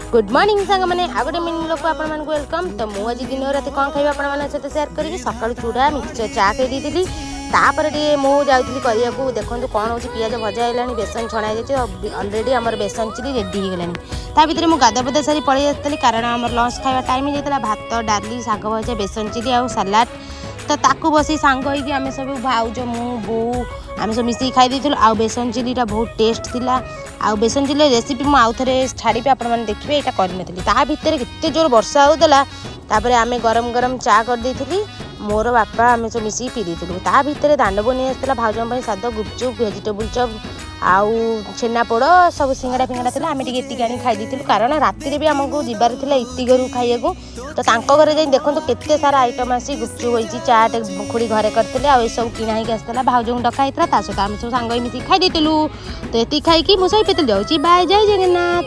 Good morning सांग मैंने आ गए मिनिंग लोक आप वेलकम। तो मुझे दिन रात कौन खाई आप सहित सेयार करी सका चूड़ा मिक्सचर चा कही दी तापर मुझे करने देखो कौन हो पिज भजा है बेसन छणा जाए अलरेडी आम बेसन चिली रेडी हो गलानी भितर मुझे गाधा पदा सारी पलि आसती कारण आम लंच खावा टाइम होता भात डाली शाग भजा बेसन चिली आउ सालाड तो ताकू बसी सांग आम सब भाउज मु बो आम सब मिसिक खाई देलु आउ बेसन चिलीटा बहुत टेस्ट थिला आउ बेसन चिली रेसिपी मुझे आउ थे छाड़ी आप देखिए यहाँ करनी भितर केते जोर वर्षा होता तापर आम गरम गरम चा कर देथिली मोर बापा आम सब मिसिक पी देलु भितर दांडबो नहीं आसला भाउजों साद गुपचुप वेजिटेबल चप आउ छेनापोड़ सब सिंगड़ा फिंगड़ा था आम टी आनी खाई देलु कारण राति भी आमको जीवार था इति घर खाइबा तो घर जाए देखो केते सारा आइटम आसी गुपचुप होती चाट खुड़ी घरे करते आउ सब किଣା ही आसला भाउजों डका होता सहित आम सब सांग मिसिक खाई देलु तो ये खाई मुझे जाऊँगी बाय जय जगन्नाथ।